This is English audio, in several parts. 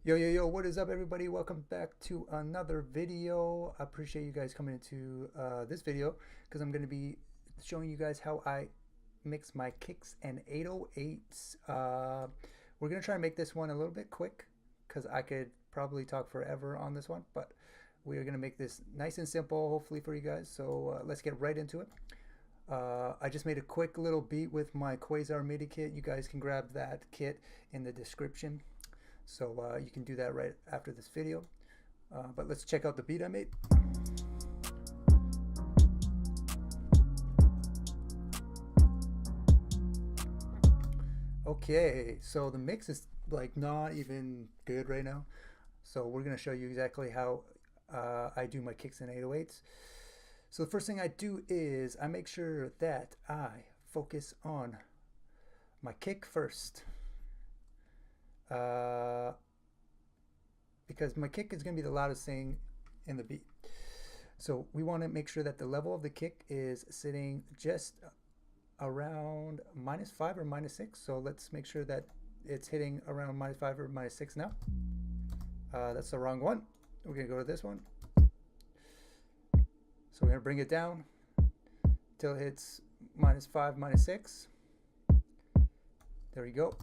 Yo, what is up, everybody? Welcome back to another video. I appreciate you guys coming into this video because I'm going to be showing you guys how I mix my kicks and 808s. We're going to try and make this one a little bit quick because I could probably talk forever on this one, but we are going to make this nice and simple, hopefully, for you guys. So let's get right into it. I just made a quick little beat with my Quasar MIDI kit. You guys can grab that kit in the description. So you can do that right after this video. But let's check out the beat I made. Okay, so the mix is like not even good right now. So we're gonna show you exactly how I do my kicks and 808s. So the first thing I do is I make sure that I focus on my kick first. Because my kick is going to be the loudest thing in the beat. So we want to make sure that the level of the kick is sitting just around -5 or -6. So let's make sure that it's hitting around -5 or -6 now. That's the wrong one. We're going to go to this one. So we're going to bring it down till it hits -5, -6. There we go.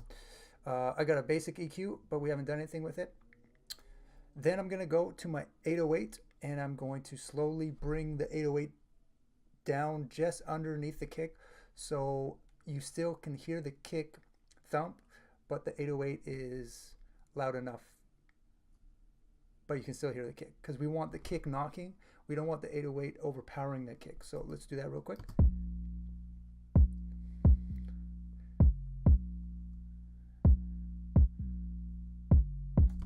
I got a basic EQ, but we haven't done anything with it. Then I'm going to go to my 808 and I'm going to slowly bring the 808 down just underneath the kick so you still can hear the kick thump, but the 808 is loud enough. But you can still hear the kick because we want the kick knocking. We don't want the 808 overpowering the kick. So let's do that real quick.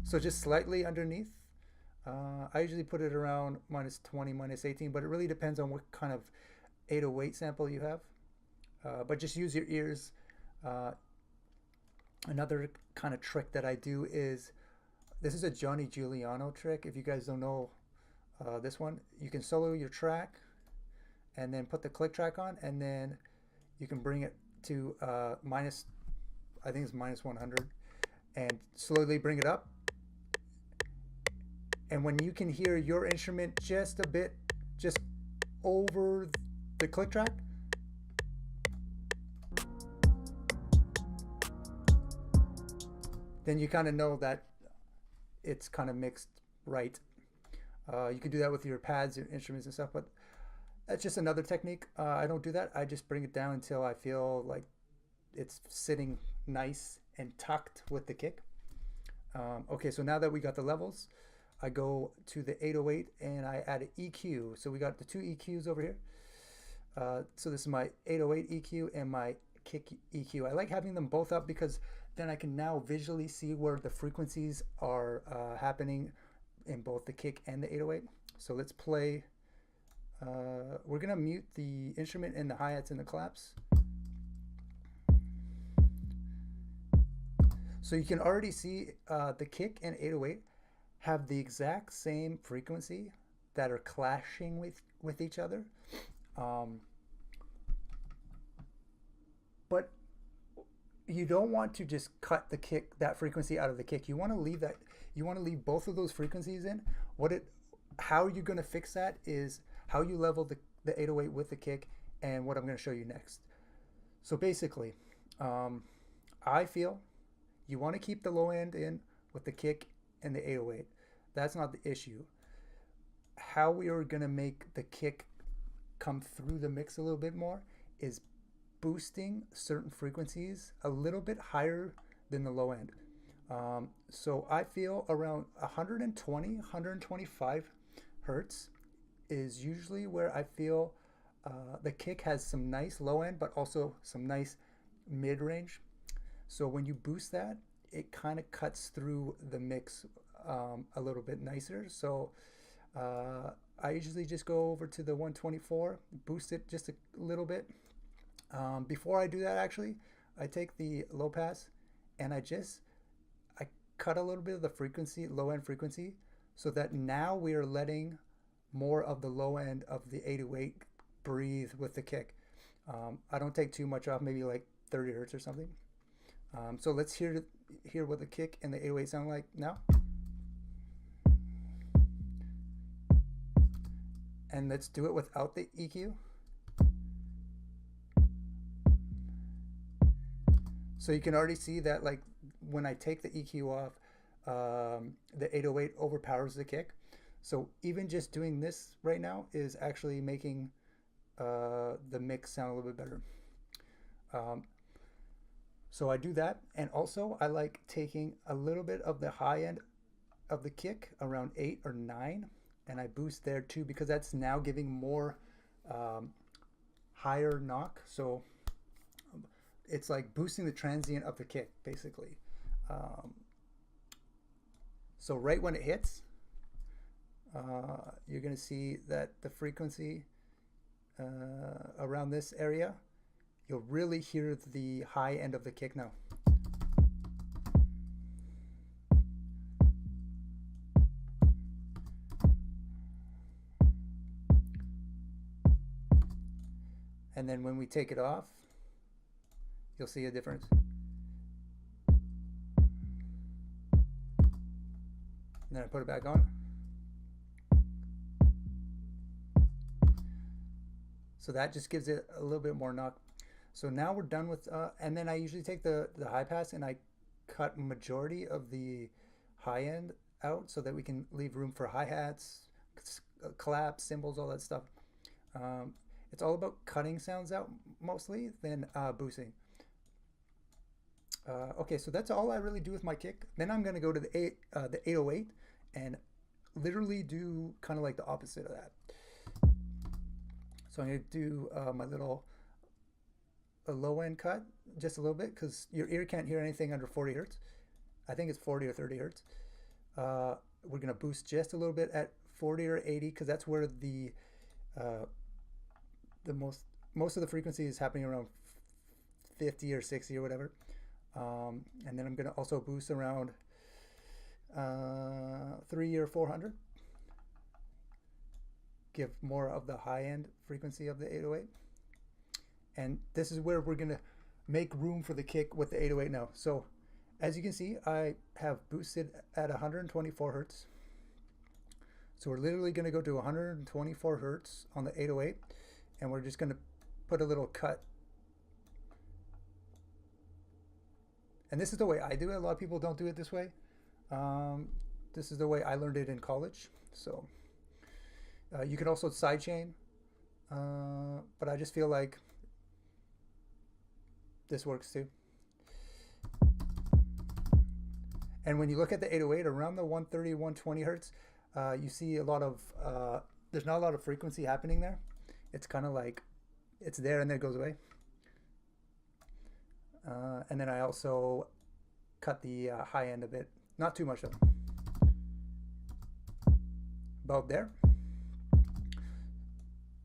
So just slightly underneath. I usually put it around -20, -18, but it really depends on what kind of 808 sample you have. But just use your ears. Another kind of trick that I do is, this is a Johnny Giuliano trick. If you guys don't know this one, you can solo your track and then put the click track on, and then you can bring it to I think it's -100, and slowly bring it up. And when you can hear your instrument just a bit, just over the click track, then you kind of know that it's kind of mixed right. You can do that with your pads, your instruments and stuff, but that's just another technique. I don't do that. I just bring it down until I feel like it's sitting nice and tucked with the kick. Okay, so now that we got the levels, I go to the 808 and I add an EQ. So we got the two EQs over here. So this is my 808 EQ and my kick EQ. I like having them both up because then I can now visually see where the frequencies are happening in both the kick and the 808. So let's play. We're gonna mute the instrument and the hi-hats and the claps. So you can already see the kick and 808 have the exact same frequency that are clashing with each other. But you don't want to just cut the kick, that frequency out of the kick. You want to leave that. You want to leave both of those frequencies in. How you're going to fix that is how you level the 808 with the kick, and what I'm going to show you next. So basically, I feel you want to keep the low end in with the kick and the 808. That's not the issue. How we are going to make the kick come through the mix a little bit more is boosting certain frequencies a little bit higher than the low end. So I feel around 120, 125 hertz is usually where I feel the kick has some nice low end, but also some nice mid range. So when you boost that, it kind of cuts through the mix a little bit nicer. So I usually just go over to the 124, boost it just a little bit. Before I do that, actually, I take the low pass and I cut a little bit of the frequency, low end frequency, so that now we are letting more of the low end of the 808 breathe with the kick. I don't take too much off, maybe like 30 hertz or something. So let's hear what the kick and the 808 sound like now. And let's do it without the EQ. So you can already see that, like, when I take the EQ off, the 808 overpowers the kick. So even just doing this right now is actually making the mix sound a little bit better. So I do that, and also I like taking a little bit of the high end of the kick, around 8 or 9, and I boost there too, because that's now giving more higher knock. So it's like boosting the transient of the kick, basically. So right when it hits, you're going to see that the frequency around this area, you'll really hear the high end of the kick now. And then when we take it off, you'll see a difference. And then I put it back on. So that just gives it a little bit more knock. So now we're done with, and then I usually take the high pass and I cut majority of the high end out so that we can leave room for hi-hats, claps, cymbals, all that stuff. It's all about cutting sounds out mostly than boosting. Okay, so that's all I really do with my kick. Then I'm gonna go to the 808 and literally do kind of like the opposite of that. So I'm gonna do my little low end cut just a little bit, because your ear can't hear anything under 40 hertz. I think it's 40 or 30 hertz. We're gonna boost just a little bit at 40 or 80, because that's where the most of the frequency is happening around 50 or 60 or whatever. And then I'm gonna also boost around 3 or 400. Give more of the high end frequency of the 808. And this is where we're gonna make room for the kick with the 808 now. So as you can see, I have boosted at 124 hertz. So we're literally gonna go to 124 hertz on the 808, and we're just gonna put a little cut. And this is the way I do it. A lot of people don't do it this way. This is the way I learned it in college. So you can also sidechain, but I just feel like this works too. And when you look at the 808 around the 130, 120 hertz, you see a lot of, there's not a lot of frequency happening there. It's kind of like, it's there and then it goes away. And then I also cut the high end a bit, not too much though. About there.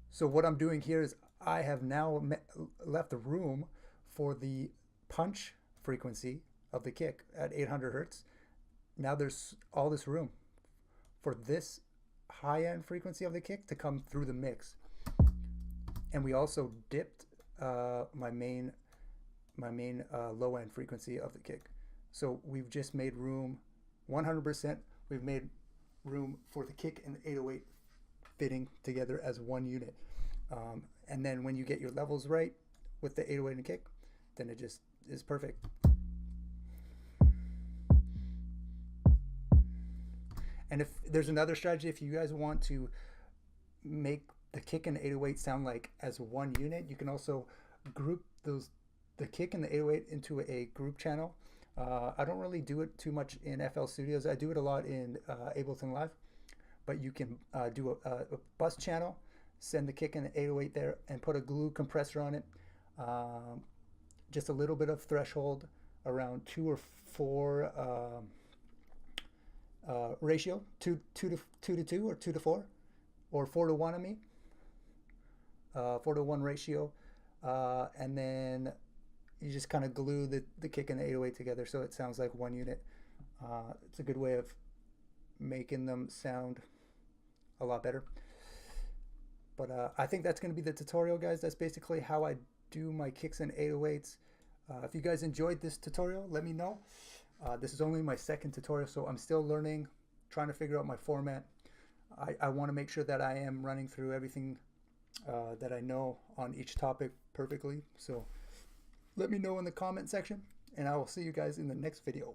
So what I'm doing here is I have now left the room for the punch frequency of the kick at 800 hertz. Now there's all this room for this high end frequency of the kick to come through the mix. And we also dipped my main low end frequency of the kick. So we've just made room 100%. We've made room for the kick and the 808 fitting together as one unit. And then when you get your levels right with the 808 and kick, then it just is perfect. And if there's another strategy, if you guys want to make the kick and the 808 sound like as one unit, you can also group the kick and the 808 into a group channel. I don't really do it too much in FL Studios. I do it a lot in Ableton Live, but you can do a bus channel, send the kick and the 808 there, and put a glue compressor on it. Just a little bit of threshold, around 2 or 4 ratio, 2 to 2 or 2 to 4, or 4 to 1 I mean, 4 to 1 ratio, and then you just kind of glue the kick and the 808 together so it sounds like one unit. It's a good way of making them sound a lot better. But I think that's going to be the tutorial, guys. That's basically how I do my kicks and 808s. If you guys enjoyed this tutorial, let me know. This is only my second tutorial, so I'm still learning, trying to figure out my format. I want to make sure that I am running through everything that I know on each topic perfectly. So let me know in the comment section, and I will see you guys in the next video.